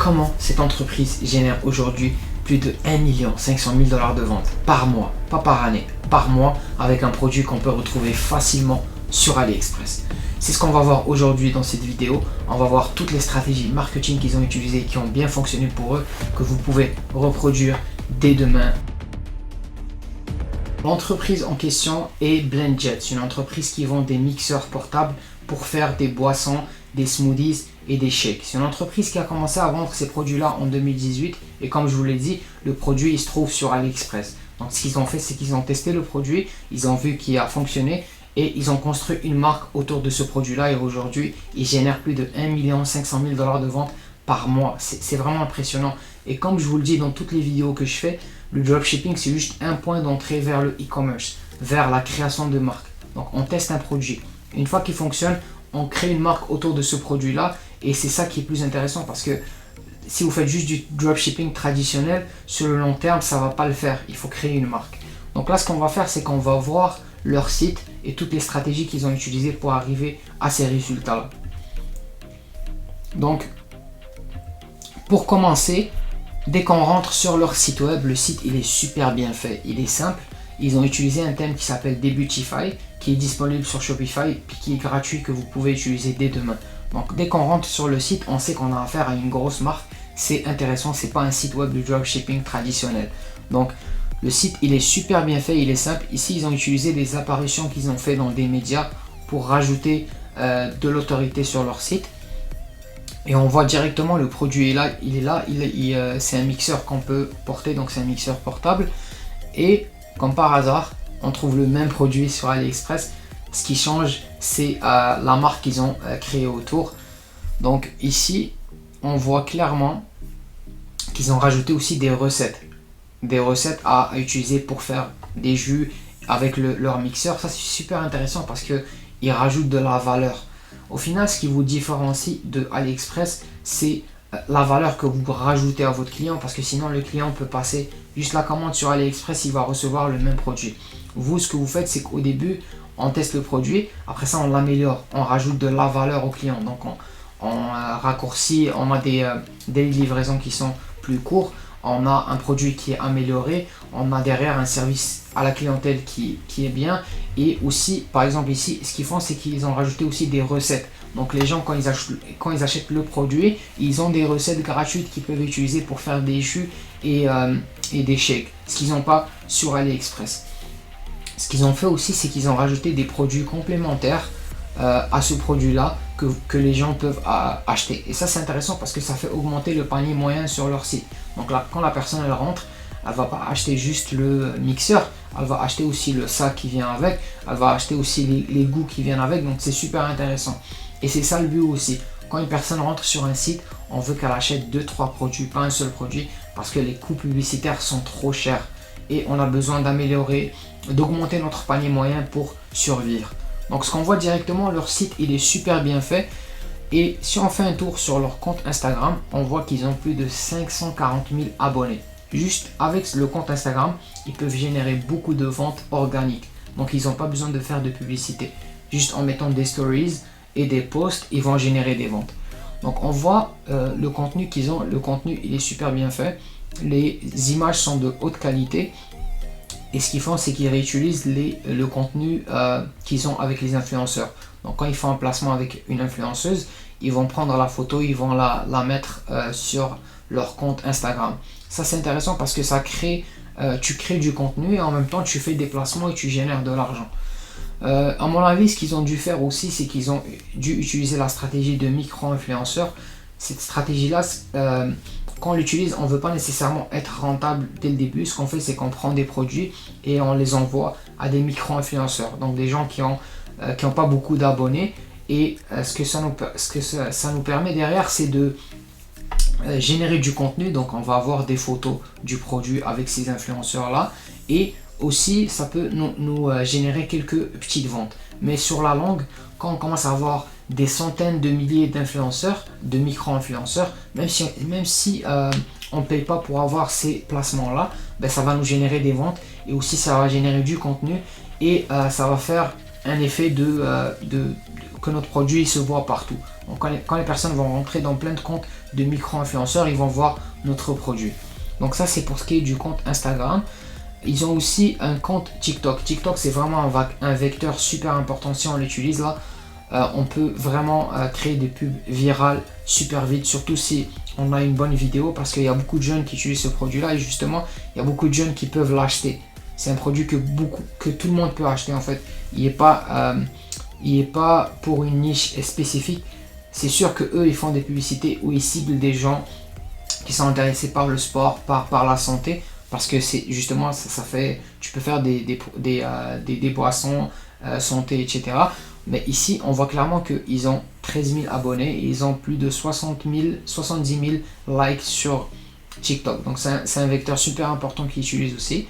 comment cette entreprise génère aujourd'hui plus de 1 500 000 $ de ventes par mois, pas par année, par mois, avec un produit qu'on peut retrouver facilement sur AliExpress. C'est ce qu'on va voir aujourd'hui dans cette vidéo. On va voir toutes les stratégies marketing qu'ils ont utilisées, qui ont bien fonctionné pour eux, que vous pouvez reproduire dès demain. L'entreprise en question est BlendJet, une entreprise qui vend des mixeurs portables pour faire des boissons, des smoothies et des shakes. C'est une entreprise qui a commencé à vendre ces produits-là en 2018 et comme je vous l'ai dit, le produit il se trouve sur AliExpress. Donc ce qu'ils ont fait, c'est qu'ils ont testé le produit, ils ont vu qu'il a fonctionné et ils ont construit une marque autour de ce produit-là et aujourd'hui, ils génèrent plus de 1 500 000 $ de ventes par mois. C'est vraiment impressionnant. Et comme je vous le dis dans toutes les vidéos que je fais, le dropshipping, c'est juste un point d'entrée vers le e-commerce, vers la création de marque. Donc on teste un produit. Une fois qu'il fonctionne, on crée une marque autour de ce produit-là et c'est ça qui est plus intéressant parce que si vous faites juste du dropshipping traditionnel, sur le long terme, ça ne va pas le faire. Il faut créer une marque. Donc là, ce qu'on va faire, c'est qu'on va voir leur site et toutes les stratégies qu'ils ont utilisées pour arriver à ces résultats-là. Donc, pour commencer, dès qu'on rentre sur leur site web, le site il est super bien fait, il est simple. Ils ont utilisé un thème qui s'appelle Debutify, qui est disponible sur Shopify, puis qui est gratuit, que vous pouvez utiliser dès demain. Donc dès qu'on rentre sur le site, on sait qu'on a affaire à une grosse marque. C'est intéressant, c'est pas un site web de dropshipping traditionnel. Donc le site il est super bien fait, il est simple. Ici ils ont utilisé des apparitions qu'ils ont fait dans des médias pour rajouter de l'autorité sur leur site. Et on voit directement le produit est là, il est là, c'est un mixeur qu'on peut porter, donc c'est un mixeur portable. Et comme par hasard, on trouve le même produit sur AliExpress. Ce qui change, c'est la marque qu'ils ont créée autour. Donc ici, on voit clairement qu'ils ont rajouté aussi des recettes. Des recettes à utiliser pour faire des jus avec leur mixeur. Ça, c'est super intéressant parce qu'ils rajoutent de la valeur. Au final, ce qui vous différencie de AliExpress, c'est la valeur que vous rajoutez à votre client parce que sinon le client peut passer juste la commande sur AliExpress, il va recevoir le même produit. Vous, ce que vous faites, c'est qu'au début, on teste le produit, après ça, on l'améliore, on rajoute de la valeur au client. Donc, on raccourcit, on a des livraisons qui sont plus courts, on a un produit qui est amélioré, on a derrière un service à la clientèle qui est bien. Et aussi, par exemple ici, ce qu'ils font, c'est qu'ils ont rajouté aussi des recettes. Donc les gens, quand ils achètent le produit, ils ont des recettes gratuites qu'ils peuvent utiliser pour faire des jus et des shakes, ce qu'ils n'ont pas sur AliExpress. Ce qu'ils ont fait aussi, c'est qu'ils ont rajouté des produits complémentaires à ce produit-là que les gens peuvent acheter. Et ça, c'est intéressant parce que ça fait augmenter le panier moyen sur leur site. Donc là, quand la personne elle rentre, elle va pas acheter juste le mixeur, elle va acheter aussi le sac qui vient avec, elle va acheter aussi les goûts qui viennent avec. Donc c'est super intéressant. Et c'est ça le but aussi. Quand une personne rentre sur un site, on veut qu'elle achète 2-3 produits, pas un seul produit, parce que les coûts publicitaires sont trop chers. Et on a besoin d'améliorer, d'augmenter notre panier moyen pour survivre. Donc ce qu'on voit directement, leur site il est super bien fait. Et si on fait un tour sur leur compte Instagram, on voit qu'ils ont plus de 540 000 abonnés. Juste avec le compte Instagram, ils peuvent générer beaucoup de ventes organiques. Donc ils n'ont pas besoin de faire de publicité. Juste en mettant des stories et des posts, ils vont générer des ventes. Donc on voit le contenu qu'ils ont. Le contenu il est super bien fait. Les images sont de haute qualité. Et ce qu'ils font, c'est qu'ils réutilisent le contenu qu'ils ont avec les influenceurs. Donc quand ils font un placement avec une influenceuse, ils vont prendre la photo, ils vont la mettre sur leur compte Instagram. Ça c'est intéressant parce que tu crées du contenu et en même temps tu fais des placements et tu génères de l'argent. À mon avis, ce qu'ils ont dû faire aussi, c'est qu'ils ont dû utiliser la stratégie de micro-influenceurs. Cette stratégie-là, quand on l'utilise, on ne veut pas nécessairement être rentable dès le début. Ce qu'on fait, c'est qu'on prend des produits et on les envoie à des micro-influenceurs. Donc des gens qui ont pas beaucoup d'abonnés. Et ce que ça nous permet derrière, c'est de générer du contenu. Donc on va avoir des photos du produit avec ces influenceurs-là. Et aussi, ça peut nous générer quelques petites ventes. Mais sur la longue, quand on commence à avoir des centaines de milliers d'influenceurs, de micro-influenceurs, même si on ne paye pas pour avoir ces placements-là, ben, ça va nous générer des ventes et aussi ça va générer du contenu et ça va faire un effet que notre produit se voit partout. Donc quand les personnes vont rentrer dans plein de comptes de micro-influenceurs, ils vont voir notre produit. Donc ça, c'est pour ce qui est du compte Instagram. Ils ont aussi un compte TikTok. TikTok, c'est vraiment un vecteur super important. Si on l'utilise là, on peut vraiment créer des pubs virales super vite, surtout si on a une bonne vidéo, parce qu'il y a beaucoup de jeunes qui utilisent ce produit là, et justement il y a beaucoup de jeunes qui peuvent l'acheter. C'est un produit que tout le monde peut acheter en fait. Il n'est pas pour une niche spécifique. C'est sûr que eux ils font des publicités où ils ciblent des gens qui sont intéressés par le sport, par la santé, parce que c'est justement ça fait, tu peux faire des boissons santé, etc. Mais ici, on voit clairement qu'ils ont 13 000 abonnés et ils ont plus de 70 000 likes sur TikTok. Donc, c'est un vecteur super important qu'ils utilisent aussi.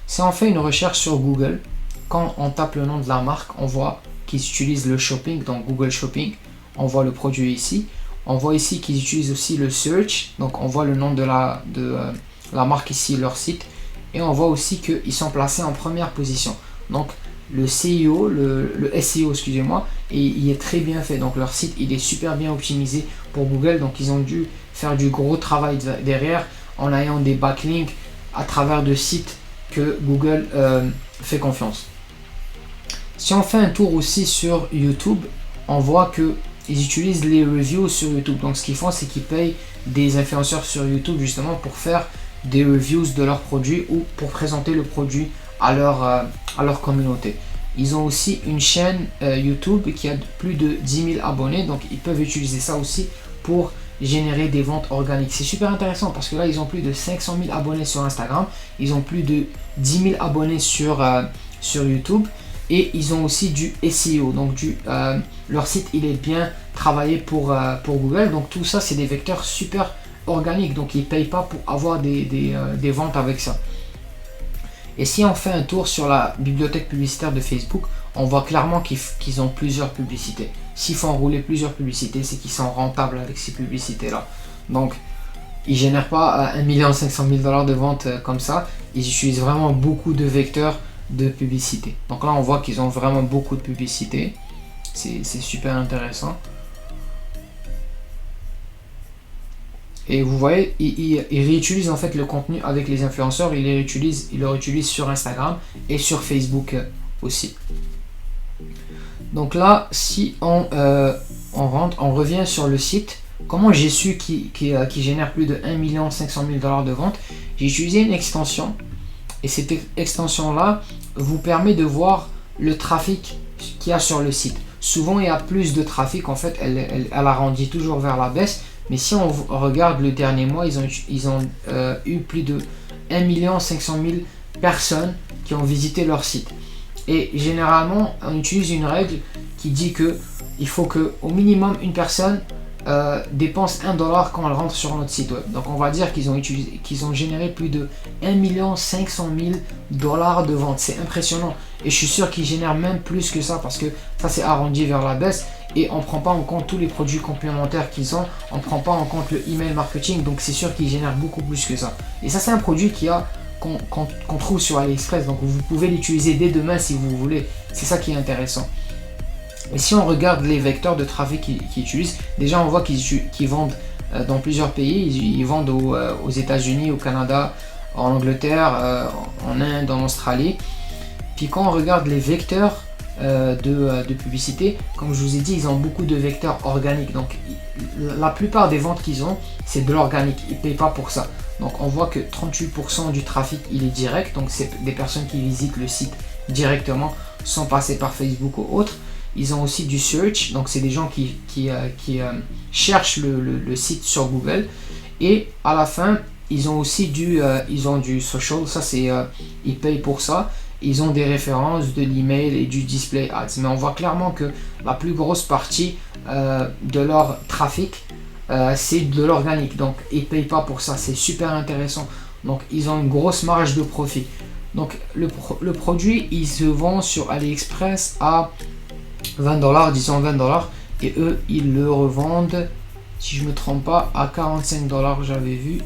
Si on fait une recherche sur Google, quand on tape le nom de la marque, on voit qu'ils utilisent le shopping, donc Google Shopping. On voit le produit ici. On voit ici qu'ils utilisent aussi le search. Donc, on voit le nom de la marque ici, leur site. Et on voit aussi qu'ils sont placés en première position. Donc, le SEO, le SEO, excusez-moi, et il est très bien fait. Donc leur site, il est super bien optimisé pour Google. Donc ils ont dû faire du gros travail derrière en ayant des backlinks à travers de sites que Google fait confiance. Si on fait un tour aussi sur YouTube, on voit que ils utilisent les reviews sur YouTube. Donc ce qu'ils font, c'est qu'ils payent des influenceurs sur YouTube justement pour faire des reviews de leurs produits ou pour présenter le produit à leur communauté. Ils ont aussi une chaîne YouTube qui a plus de 10 000 abonnés, donc ils peuvent utiliser ça aussi pour générer des ventes organiques. C'est super intéressant parce que là ils ont plus de 500 000 abonnés sur Instagram, ils ont plus de 10 000 abonnés sur YouTube, et ils ont aussi du SEO, donc leur site il est bien travaillé pour Google. Donc tout ça c'est des vecteurs super organiques, donc ils ne payent pas pour avoir des ventes avec ça. Et si on fait un tour sur la bibliothèque publicitaire de Facebook, on voit clairement qu'ils ont plusieurs publicités. S'ils font rouler plusieurs publicités, c'est qu'ils sont rentables avec ces publicités-là. Donc, ils ne génèrent pas 1 500 000 $ de vente comme ça. Ils utilisent vraiment beaucoup de vecteurs de publicité. Donc là, on voit qu'ils ont vraiment beaucoup de publicité. C'est super intéressant. Et vous voyez, ils réutilisent en fait le contenu avec les influenceurs, ils le réutilisent sur Instagram et sur Facebook aussi. Donc là, si on revient sur le site, comment j'ai su qu'il génère plus de 1 500 000 $ de vente? J'ai utilisé une extension, et cette extension-là vous permet de voir le trafic qu'il y a sur le site. Souvent, il y a plus de trafic, en fait, elle arrondit toujours vers la baisse. Mais si on regarde le dernier mois, ils ont eu plus de 1 500 000 personnes qui ont visité leur site. Et généralement, on utilise une règle qui dit qu'il faut qu'au minimum une personne dépense $1 quand elle rentre sur notre site web. Donc on va dire qu'ils ont généré plus de 1 500 000 $ de vente. C'est impressionnant. Et je suis sûr qu'ils génèrent même plus que ça, parce que ça c'est arrondi vers la baisse. Et on ne prend pas en compte tous les produits complémentaires qu'ils ont, on ne prend pas en compte le email marketing, donc c'est sûr qu'ils génèrent beaucoup plus que ça. Et ça c'est un produit qu'on trouve sur AliExpress, donc vous pouvez l'utiliser dès demain si vous voulez. C'est ça qui est intéressant. Et si on regarde les vecteurs de trafic qu'ils utilisent, déjà on voit qu'ils vendent dans plusieurs pays. Ils vendent aux États-Unis, au Canada, en Angleterre, en Inde, en Australie. Puis quand on regarde les vecteurs de publicité, comme je vous ai dit, ils ont beaucoup de vecteurs organiques. Donc la plupart des ventes qu'ils ont, c'est de l'organique. Ils ne payent pas pour ça. Donc on voit que 38% du trafic il est direct. Donc c'est des personnes qui visitent le site directement sans passer par Facebook ou autre. Ils ont aussi du search, donc c'est des gens qui cherchent le site sur Google. Et à la fin, ils ont aussi du social, ça c'est ils payent pour ça. Ils ont des références, de l'email et du display ads. Mais on voit clairement que la plus grosse partie de leur trafic, c'est de l'organique. Donc ils ne payent pas pour ça, c'est super intéressant. Donc ils ont une grosse marge de profit. Donc le produit, il se vend sur AliExpress à 20 $, disons 20 $, et eux ils le revendent, si je me trompe pas, à 45 $. J'avais vu,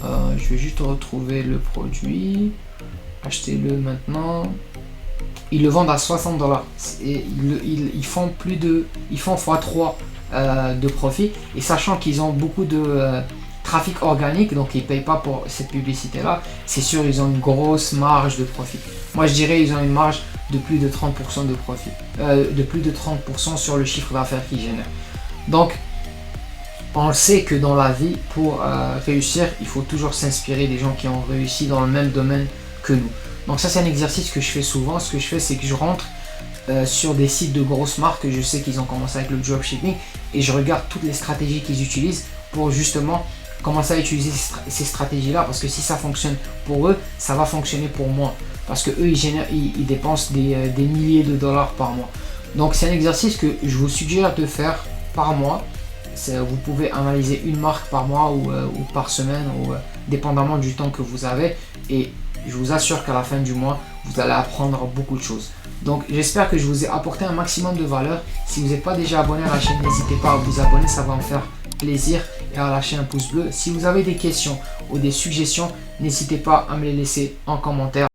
je vais juste retrouver le produit, achetez-le maintenant. Ils le vendent à 60 $, et ils font x3 de profit, et sachant qu'ils ont beaucoup de trafic organique, donc ils ne payent pas pour cette publicité là, c'est sûr ils ont une grosse marge de profit. Moi je dirais ils ont une marge de plus de 30% de profit, de plus de 30% sur le chiffre d'affaires qu'ils génèrent. Donc on sait que dans la vie, pour réussir, il faut toujours s'inspirer des gens qui ont réussi dans le même domaine que nous. Donc ça c'est un exercice que je fais souvent. Ce que je fais, c'est que je rentre sur des sites de grosses marques, je sais qu'ils ont commencé avec le dropshipping, et je regarde toutes les stratégies qu'ils utilisent pour justement commencer à utiliser ces stratégies là, parce que si ça fonctionne pour eux, ça va fonctionner pour moi, parce que eux ils dépensent des milliers de dollars par mois. Donc c'est un exercice que je vous suggère de faire par mois. Vous pouvez analyser une marque par mois ou par semaine, ou dépendamment du temps que vous avez, et je vous assure qu'à la fin du mois vous allez apprendre beaucoup de choses. Donc j'espère que je vous ai apporté un maximum de valeur. Si vous n'êtes pas déjà abonné à la chaîne, n'hésitez pas à vous abonner, ça va me faire plaisir, et à lâcher un pouce bleu. Si vous avez des questions ou des suggestions, n'hésitez pas à me les laisser en commentaire.